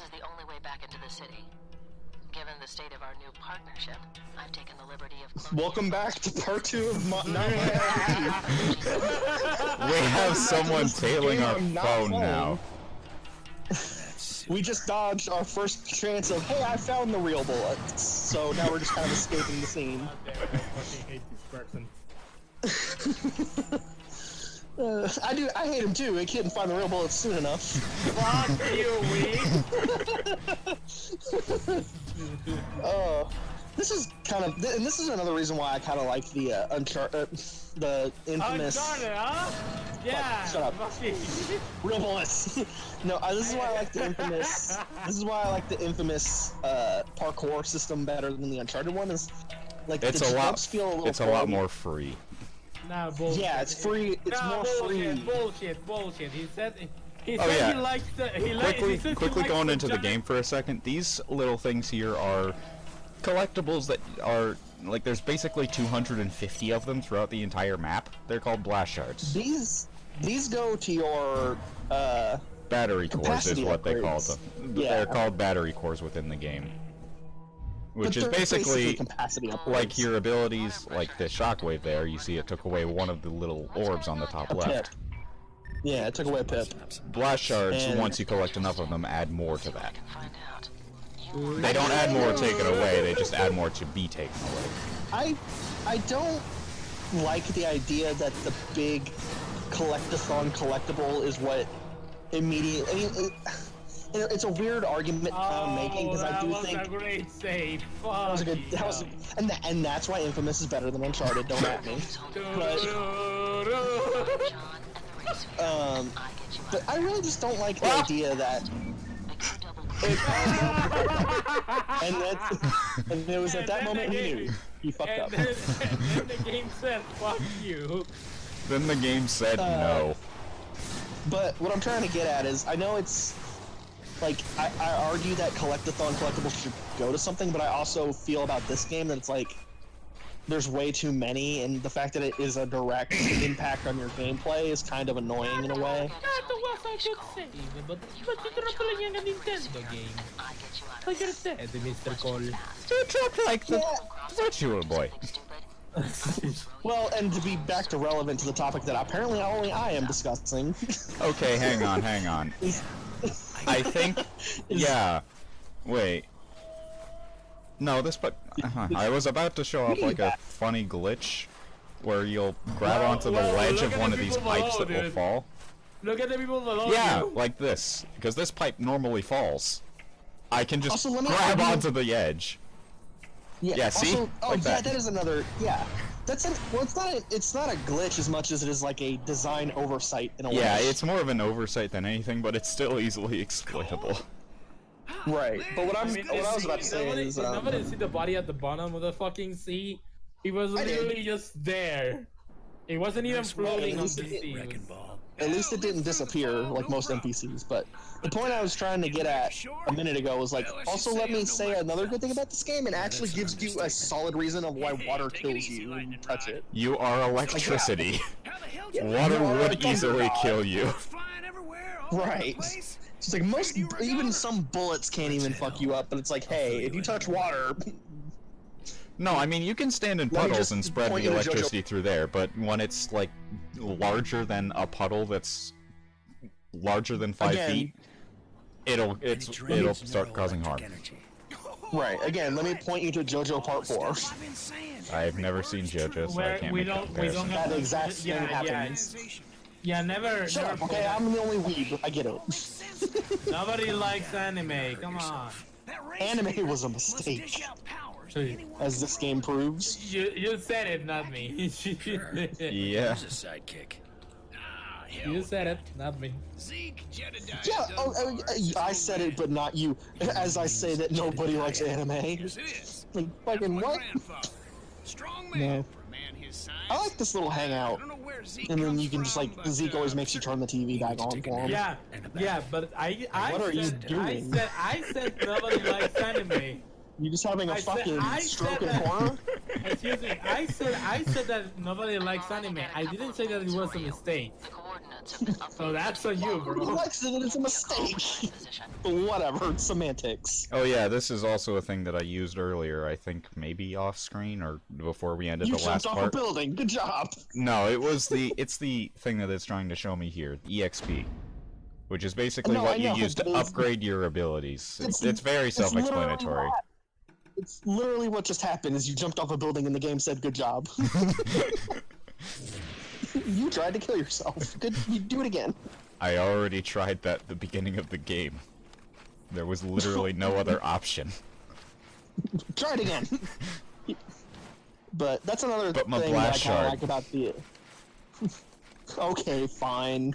is the only way back into the city. Given the state of our new partnership, I've taken the liberty of cloning. Welcome back to part 2 of my. We have someone tailing our phone now. We just dodged our first chance of, hey, I found the real bullet. So now we're just kind of escaping the scene. God damn it, I fucking hate this person. I hate him too. He couldn't find the real bullet soon enough. Fuck you, This is kind of, and this is another reason why I kind of like the the infamous. Uncharted, huh? Yeah. Shut up. Real bullets. No, this is why I like the infamous. This is why I like the infamous parkour system better than the Uncharted one. Is like it's the a lot. Feel a little it's a lot more free. Nah, bullshit. Yeah, it's free. It's more free. Bullshit. He said he likes the. Quickly going into the game for a second. These little things here are collectibles that are like there's basically 250 of them throughout the entire map. They're called blast shards. These go to your battery cores is what they call them. Yeah. They're called battery cores within the game. Which is basically capacity upgrades. like your abilities, like the shockwave there, you see it took away one of the little orbs on the top left. Pip. Yeah, it took away a pip. Blast shards, And once you collect enough of them, add more to that. They don't add more to take it away, they just add more to be taken away. I don't like the idea that the big collectathon collectible is what immediately. I mean, it's a weird argument I'm making because I do think that was a great save. Fuck that was a good. That was, and that's why Infamous is better than Uncharted. Don't at me. But I really just don't like the idea that. And it was at that moment he knew he fucked up. And the game said, "Fuck you." Then the game said no. But what I'm trying to get at is, I know it's like I argue that collectathon collectibles should go to something, but I also feel about this game that it's like there's way too many, and the fact that it is a direct impact on your gameplay is kind of annoying in a way. That was a good save, but you dropped like a Nintendo game. Like you said, Mr. Cole. You dropped like the virtual boy. Well, and to be back to relevant to the topic that apparently only I am discussing. Okay, hang on. I think, yeah. Wait. No, I was about to show off like a funny glitch where you'll grab onto the ledge of one of these pipes that will fall. Look at the people below. Yeah, like this, because this pipe normally falls. I can just Also, grab onto the edge. Yeah, see? Also, like that is another. Yeah, that's well, it's not a glitch as much as it is like a design oversight in a way. Yeah, it's more of an oversight than anything, but it's still easily exploitable. Right, but what I was about to say is, nobody see the body at the bottom of the fucking sea. He was literally just there. It wasn't even floating on the sea. At least it didn't disappear like most NPCs. But the point I was trying to get at a minute ago was like, also let me say another good thing about this game. It actually gives you a solid reason of why water kills you when you touch it. You are electricity. Water would easily kill you. Right. It's like even some bullets can't even fuck you up, but it's like, hey, if you touch water. No, I mean, you can stand in puddles and spread the electricity through there, but when it's, like, larger than a puddle that's larger than 5 feet, it'll start causing harm. Right, again, let me point you to JoJo Part 4. I've never seen JoJo, so I can't make a comparison. That exact thing happens. Yeah, never. Shut up, okay? I'm the only weeb. I get it. Nobody likes anime, come on. Anime was a mistake. As this game proves. You said it, not me. Yeah. You said it, not me. Yeah, I said it, but not you. As I say that nobody likes anime. Like, fucking what? No. I like this little hangout. And then you can just like, Zeke always makes you turn the TV back on for him. Yeah, but what are you doing? I said nobody likes anime. You just having a fucking stroke in horror? Excuse me, I said that nobody likes anime. I didn't say that it was a mistake. elements have been updated. So that's on you, bro. Likes it, it's a mistake. But whatever, it's semantics. Oh yeah, this is also a thing that I used earlier, I think maybe off screen or before we ended You the last jumped off part. a building. Good job. No, it's the thing that it's trying to show me here, EXP. Which is basically No, what I you know, use to but it's- upgrade your abilities. It's very It's literally self-explanatory. that. It's literally what just happened is you jumped off a building and the game said good job. You tried to kill yourself. Good, you do it again. I already tried that at the beginning of the game. There was literally no other option. Try it again. But that's another But my thing that I blast kind of shard. like about the... Okay, fine.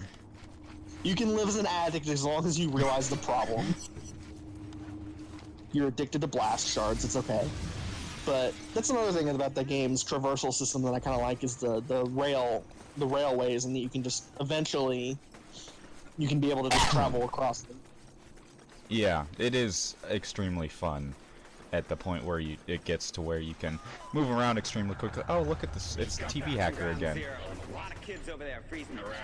You can live as an addict as long as you realize the problem. You're addicted to blast shards, it's okay. But that's another thing about the game's traversal system that I kind of like is the railways, and that you can just eventually you can be able to just travel across them. Yeah, it is extremely fun at the point where it gets to where you can move around extremely quickly. Oh, look at this. It's TV Hacker again.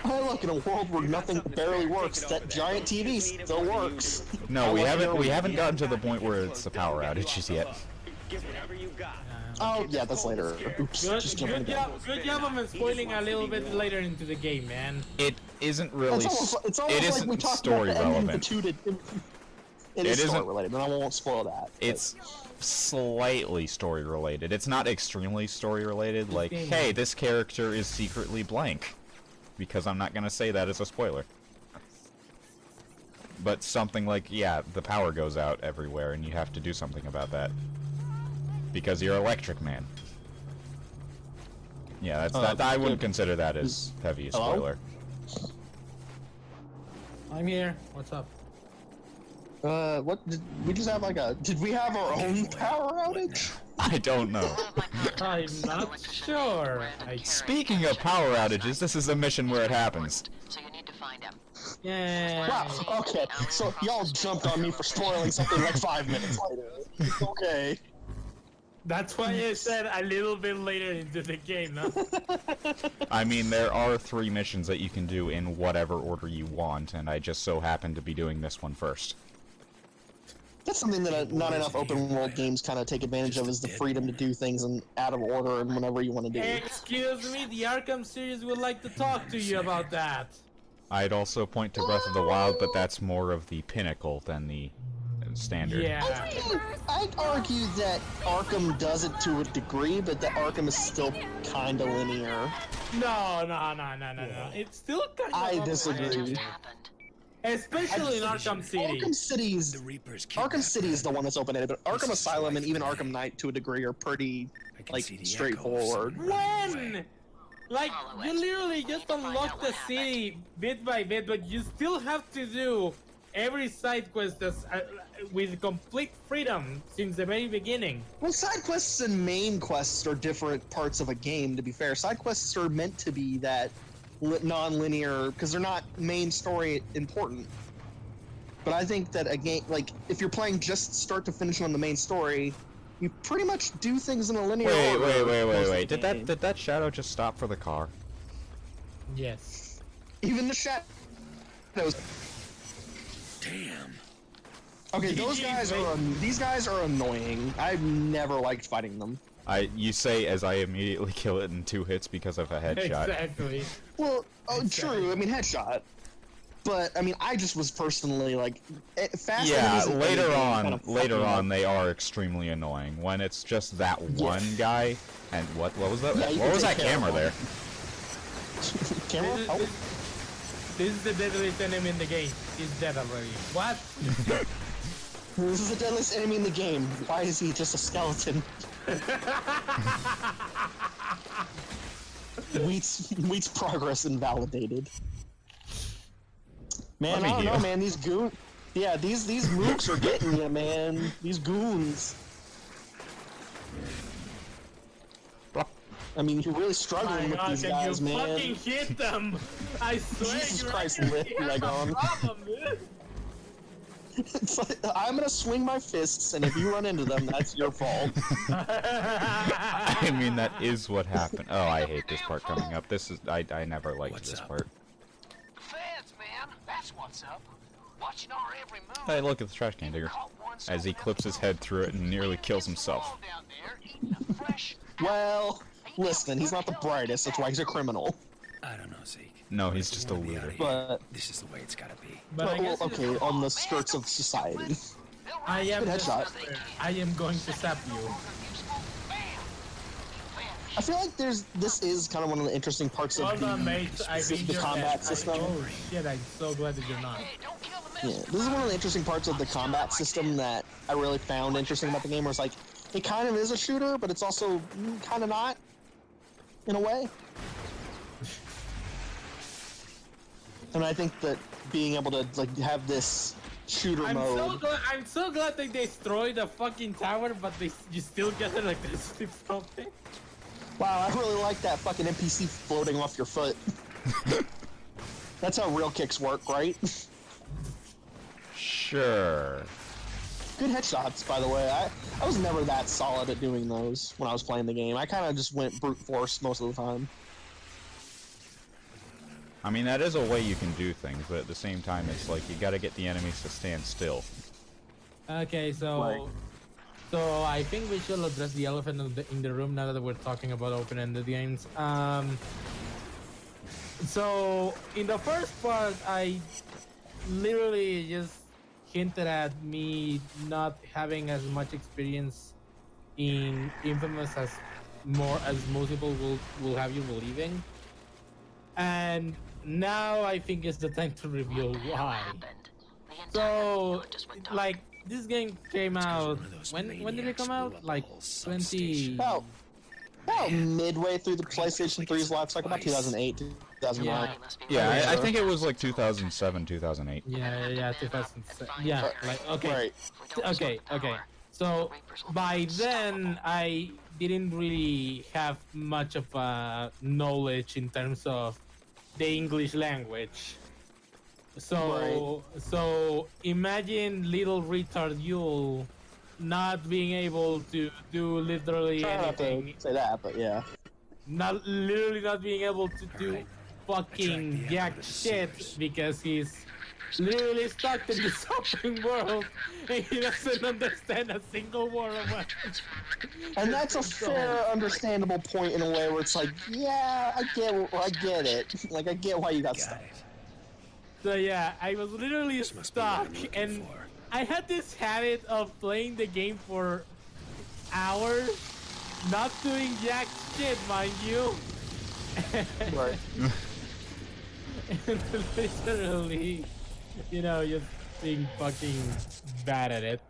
I look, in a world where nothing barely works, that giant TV still works. No, we haven't gotten to the point where it's the power outages yet. Oh, yeah, that's later. Oops, just jumping Good job of spoiling a little bit later into the game, man. It isn't really. It's almost it like isn't we talked story about the ending relevant. It is isn't- story related, and I won't spoil that. but- It's slightly story related. It's not extremely story related. Like, hey, this character is secretly blank, because I'm not gonna say that as a spoiler. But something like, yeah, the power goes out everywhere, and you have to do something about that. Because you're Electric Man. Yeah, I wouldn't consider that as heavy a Hello? spoiler. I'm here. What's up? What did we just have did we have our own power outage? I don't know. I'm not sure. Speaking of power outages, this is a mission where it happens. So you need to find him. Yeah. Wow, okay, so y'all jumped on me for spoiling something like 5 minutes later. Okay. That's why I said a little bit later into the game, no? I mean, there are 3 missions that you can do in whatever order you want, and I just so happen to be doing this one first. That's something that not enough open world games kind of take advantage of, is the freedom to do things in out of order and whenever you want to do. Excuse me, the Arkham series would like to talk to you about that. I'd also point to Breath of the Wild, but that's more of the pinnacle than the standard. Yeah. I'd argue that Arkham does it to a degree, but that Arkham is still kind of linear. No. It's still kind of. I disagree. Happened. Especially in Arkham City. Arkham City is the one that's open-ended, but Arkham Asylum and even Arkham Knight to a degree are pretty straightforward. When? Like, you literally just unlock the city bit by bit, but you still have to do every side quest with complete freedom since the very beginning. Well, side quests and main quests are different parts of a game, to be fair. Side quests are meant to be that non-linear, because they're not main story important. But I think that a game, like, if you're playing just start to finish on the main story, you pretty much do things in a linear order. Wait. Did that shadow just stop for the car? Yes. Even the shadows. Damn. Okay, these guys are annoying. I've never liked fighting them. You say as I immediately kill it in 2 hits because of a headshot. Exactly. Well, true. I mean, headshot. But I mean, I just was personally like, fast. Yeah, enemies in later any game on, kind of fuck me up. they are extremely annoying. When it's just that one guy, and what was that? Yeah, you What can was take that care of camera one. there? Camera? Oh. This is the deadliest enemy in the game. He's dead already. What? This is the deadliest enemy in the game. Why is he just a skeleton? Wheat's progress invalidated. Man, I don't know, man. These these mooks are getting you, man. These goons. I mean, you're really struggling with these guys, you man. fucking hit them! I swear Jesus you Christ, actually lit have leg a on. problem, dude. It's like, I'm gonna swing my fists, and if you run into them, that's your fault. I mean, that is what happened. Oh, I hate this part coming up. I never liked this part. Hey, look at the trash can digger. As he clips his head through it and nearly kills himself. Well, listen, he's not the brightest, that's why he's a criminal. I don't know, Zeke. No, he's just a We'll be looter. outta here. But, This is the way it's gotta be. But I well, guess okay, on the skirts of society. I am Good headshot. I am going to sap you. I feel like this is kind of one of the interesting parts of Hold on, mate. I the mean, combat system. Oh shit! I'm so glad that you're not. Yeah, this is one of the interesting parts of the combat system that I really found interesting about the game, where it's like, it kind of is a shooter, but it's also kind of not, in a way. And I think that being able to like have this shooter mode. I'm so glad they destroyed the fucking tower, but you still get electricity from it. Wow, I really like that fucking NPC floating off your foot. That's how real kicks work, right? Sure. Good headshots, by the way. I was never that solid at doing those when I was playing the game. I kind of just went brute force most of the time. I mean, that is a way you can do things, but at the same time, it's like you gotta get the enemies to stand still. Okay, so Right. so I think we should address the elephant in the room now that we're talking about open-ended games. So in the first part, I literally just hinted at me not having as much experience in inFAMOUS as most people will have you believing, and now I think it's the time to reveal why. So, like, this game came out when did it come out? Like 20. About midway through the PlayStation 3's life cycle, about 2008, 2009. Yeah, I think it was like 2007, 2008. Yeah, 2007. Yeah, like, okay. Right. Okay. So by then I didn't really have much of knowledge in terms of the English language. So imagine little retard Yule not being able to do literally Try not anything. to say that, but yeah. Not being able to do fucking jack shit because he's literally stuck in this open world and he doesn't understand a single word of what. And that's a fair, understandable point in a way where it's like, yeah, I get it. Like, I get why you got stuck. So yeah, I was literally stuck, and I had this habit of playing the game for hours, not doing jack shit, mind you. Right. And literally, just being fucking bad at it,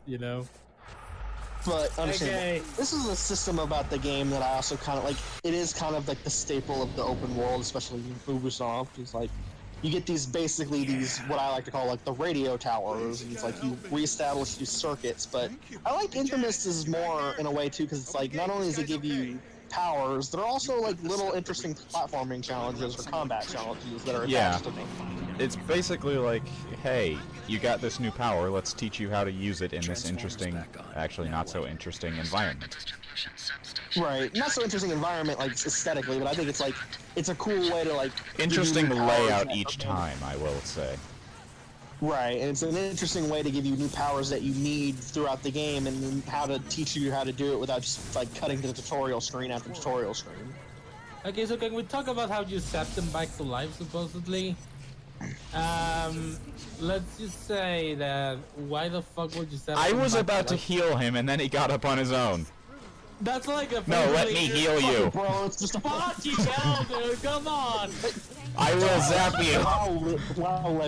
But understand, Okay. this is a system about the game that I also kind of like. It is kind of like the staple of the open world, especially in Ubisoft. It's like you get these what I like to call like the radio towers, and it's like you reestablish these circuits. But I like inFAMOUS is more in a way too, because it's like not only does it give you powers, there are also like little interesting platforming challenges or combat challenges that are attached to them. It's basically like, hey, you got this new power, let's teach you how to use it in this interesting, actually not so interesting environment. Right, not so interesting environment like aesthetically, but I think it's a cool way to like Interesting give you powers layout that- each time, I will say. Right, and it's an interesting way to give you new powers that you need throughout the game, and how to teach you how to do it without just like cutting to the tutorial screen after tutorial screen. Okay, so can we talk about how you set them back to life, supposedly? Let's just say that why the fuck would you set I them was back about to life? heal him, and then he got up on his own. That's like a No, let me heal you. Bro, it's just a Fucking hell, dude, come on! I will zap you. wow,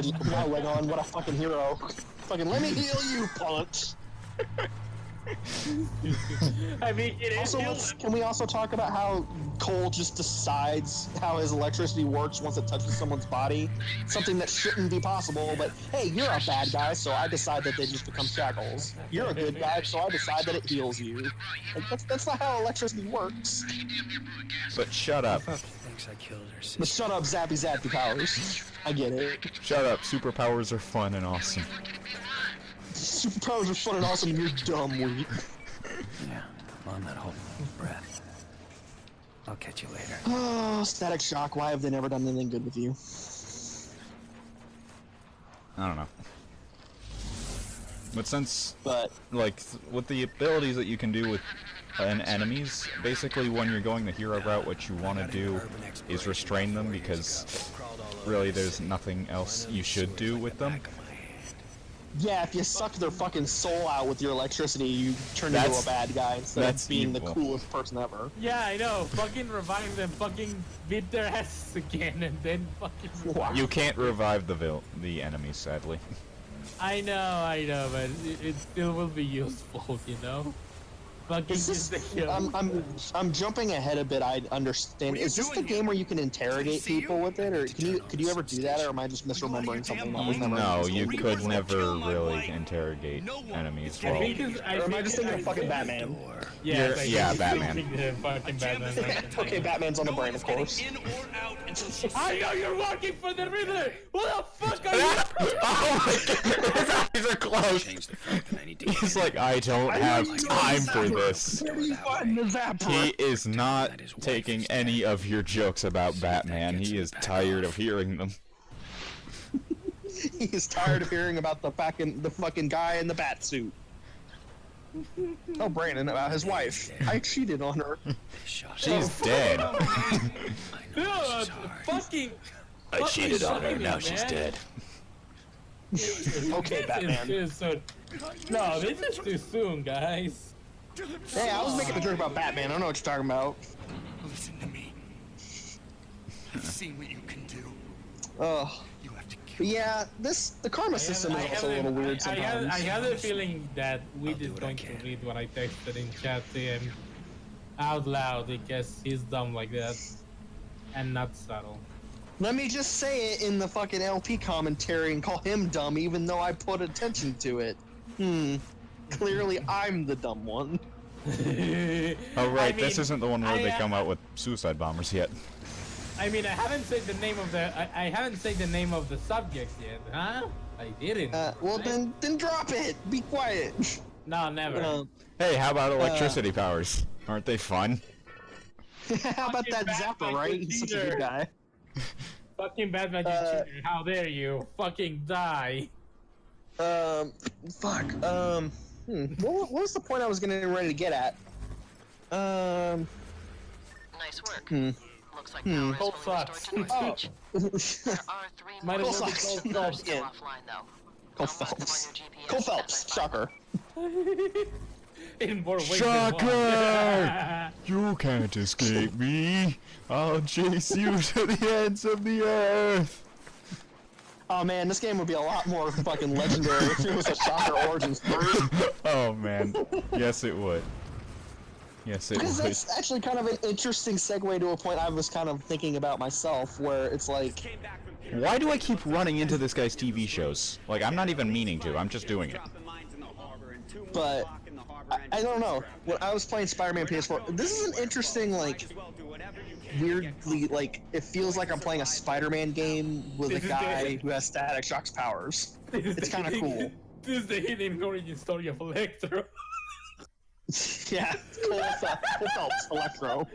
Legon, what a fucking hero. Fucking let me heal you, punch. I mean, it is. Also, can we also talk about how Cole just decides how his electricity works once it touches someone's body? Something that shouldn't be possible, but hey, you're a bad guy, so I decide that they just become shackles. You're a good guy, so I decide that it heals you. Like, that's not how electricity works. But shut up. Thinks I killed her sister. But shut up, zappy powers. I get it. Shut up. Superpowers are fun and awesome. Superpowers are fun and awesome, and you're dumb, weak. Yeah, I'm on that whole breath. I'll catch you later. Oh, Static Shock, why have they never done anything good with you? I don't know. But since, But like, with the abilities that you can do with enemies, basically when you're going the hero route, what you want to do is restrain them, because really there's nothing else you should do with them. yeah, if you suck their fucking soul out with your electricity, you turn into a bad guy instead of being the coolest person ever. Yeah, I know. Fucking revive them, fucking beat their ass again, and then fucking. Wow. You can't revive the enemies, sadly. I know, but it still will be useful, you know. Fucking use the heal. I'm jumping ahead a bit. I understand. Is this the game where you can interrogate people with it, or could you ever do that, or am I just misremembering something that was never? No, you could never really interrogate enemies. Well, or am I just thinking of fucking Batman? Yeah, yeah, Batman. Fucking Batman. Okay, Batman's on the brain, of course. I know you're working for the Riddler. What the fuck are you? Oh my god, his eyes are closed. He's like, I don't have time for this. He is not taking any of your jokes about Batman. He is tired of hearing them. He is tired of hearing about the fucking guy in the bat suit. Oh, Brandon, about his wife. I cheated on her. She's dead. Fucking. I cheated on her, now she's dead. Okay, Batman. No, this is too soon, guys. Hey, I was making a joke about Batman. I don't know what you're talking about. Listen to me. I've seen what you can do. Ugh. You have to kill. But yeah, the karma system is also a little weird sometimes. I have a feeling that Weed is going to read what I texted in chat to him out loud because he's dumb like that and not subtle. Let me just say it in the fucking LP commentary and call him dumb, even though I put attention to it. Clearly, I'm the dumb one. Oh right, this isn't the one where they come out with suicide bombers yet. I mean, I haven't said the name of the I haven't said the name of the subject yet, huh? I didn't. Well then drop it. Be quiet. No, never. Hey, how about electricity powers? Aren't they fun? How about that Zapper, right? He's such a good guy. Fucking bad magic cheater. How dare you? Fucking die. Fuck. What was the point I was getting ready to get at? Nice work. Looks like power is Cold fully sucks. restored to North Beach. There are 3 Might more as well be stations Cold that are Phelps. still Yeah. offline, though. Cole I'll mark them Phelps. on your GPS Cole as I Phelps. find them. Shocker. In more ways Shocker! than one. You can't escape me. I'll chase you to the ends of the earth. Oh man, this game would be a lot more fucking legendary if it was a Shocker Origins story. Oh man, yes it would. Yes it Because would. that's actually kind of an interesting segue to a point I was kind of thinking about myself, where it's like, Why do I keep running into this guy's TV shows? Like, I'm not even meaning to, I'm just doing it. but I don't know. When I was playing Spider-Man PS4, this is an interesting, like, weirdly, like, it feels like I'm playing a Spider-Man game with a guy who has Static Shock's powers. It's kind of cool. This is the hidden origin story of Electro. Yeah, Cole Phelps, Electro.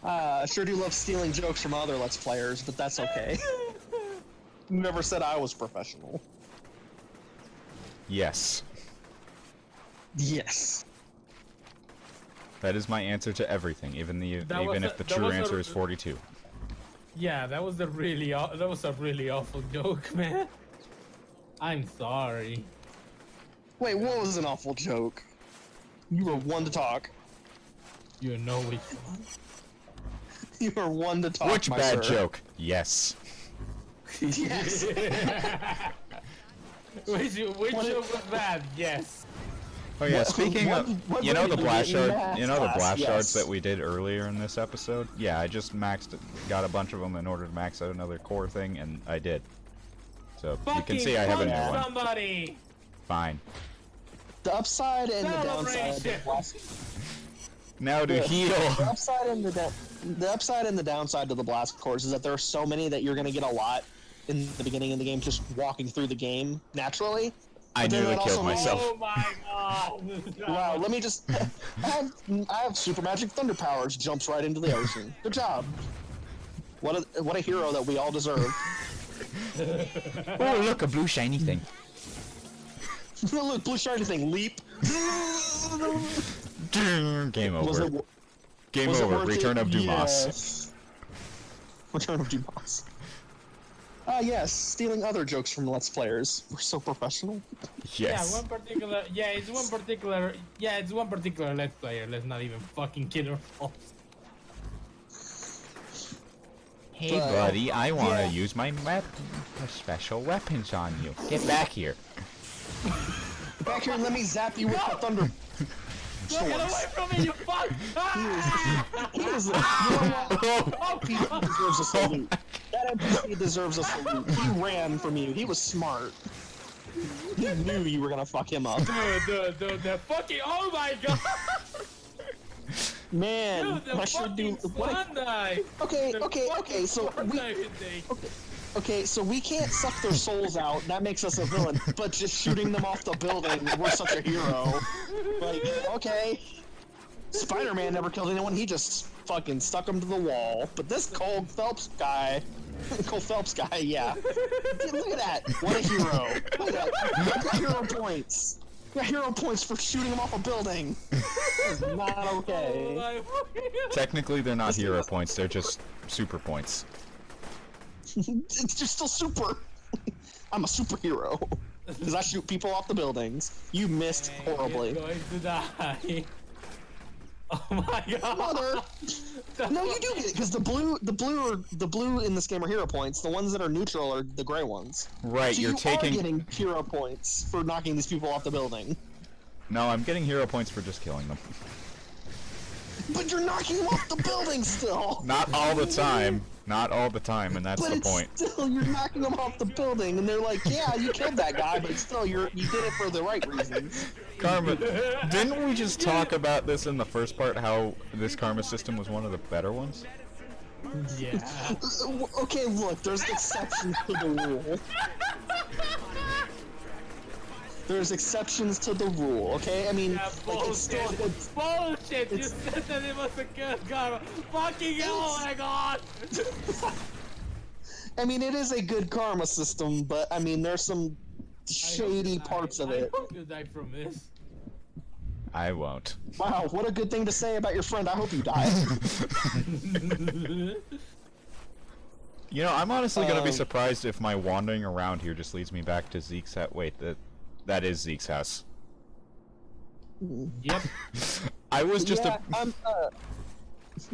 I sure do love stealing jokes from other Let's Players, but that's okay. Never said I was professional. Yes. Yes. That is my answer to everything, even if the that true was answer is 42. Yeah, that was a really awful joke, man. I'm sorry. Wait, what was an awful joke? You were one to talk. You know which one. You were one to talk, Which my bad sir. joke? Yes. Yes. Which joke was bad? Yes. Oh yeah, speaking of, you know the blast shard, yes. shards that we did earlier in this episode? Yeah, I just got a bunch of them in order to max out another core thing, and I did. So you can see I have a new one. Somebody. Fine. The upside and the downside. Celebration. Now to heal. The upside and the upside and the downside to the blast cores is that there are so many that you're gonna get a lot in the beginning of the game, just walking through the game naturally. I But then nearly that killed also means- myself. Oh my god. Wow, let me just. I have super magic thunder powers. Jumps right into the ocean. Good job. What a hero that we all deserve. Oh look, a blue shiny thing. Look, blue shiny thing, leap. Game over. Was it, Game was it over. worth Return it? of Dumas. Yes. Return of Dumas. Ah, yes, stealing other jokes from Let's Players. We're so professional. Yes. Yeah, one particular. Yeah, it's one particular. Yeah, it's one particular Let's Player. Let's not even fucking kid ourselves. Hey, But, buddy, I want to yeah. use my special weapons on you. Get back here. Back here and let me zap you with the thunder. Get away from me, you fuck! He is you know what? He deserves a salute. That NPC deserves a salute. He ran from you. He was smart. He knew you were gonna fuck him up. Dude, the fucking. Oh my god! Man, Dude, the I should do. fucking What swan knife! Okay. So we. Okay, so we can't suck their souls out. That makes us a villain. But just shooting them off the building, we're such a hero. Like, okay. Spider-Man never killed anyone. He just fucking stuck them to the wall. But this Cole Phelps guy, yeah. Dude, look at that. What a hero. Look at that. You got hero points. You got hero points for shooting him off a building. That is not okay. Technically, they're not hero points. They're just super points. It's just still super. I'm a superhero. Because I shoot people off the buildings. You missed horribly. You're going to die. Oh my god. Mother. No, you do get it because the blue in this game are hero points. The ones that are neutral are the gray ones. Right, So you're you taking. are getting hero points for knocking these people off the building. No, I'm getting hero points for just killing them. But you're knocking them off the building still. Not all the time. Not all the time, and that's But the it's point. still, you're knocking them off the building, and they're like, yeah, you killed that guy, but still, you did it for the right reasons. Karma. Didn't we just talk about this in the first part? How this karma system was one of the better ones? Yeah. Okay, look, there's exceptions to the rule. There's exceptions to the rule, okay? I mean, Yeah, like, it's still a good... Bullshit! You It's- said that it was a good karma. Fucking hell! Oh my god! I mean, it is a good karma system, but, I mean, there's some shady parts of it. I hope you die from this. I won't. Wow, what a good thing to say about your friend. I hope you die. You know, I'm honestly gonna be surprised if my wandering around here just leads me back to Zeke's house. Wait, that is Zeke's house. Yep. I was just yeah,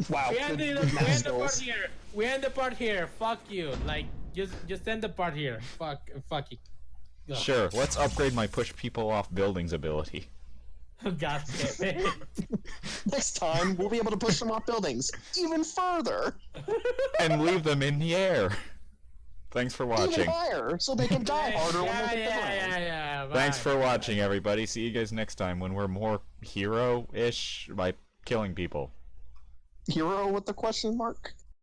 wow. We end good the math part skills. here. We end the part here. Fuck you. Like, just end the part here. Fuck it. Go. Sure, let's upgrade my push people off buildings ability. God damn it. Next time, we'll be able to push them off buildings even further, And leave them in the air. Thanks for even watching. higher, so they can die harder when they hit the ground. Yeah. Thanks bye. for watching, everybody. See you guys next time when we're more hero-ish by killing people. Hero with the question mark?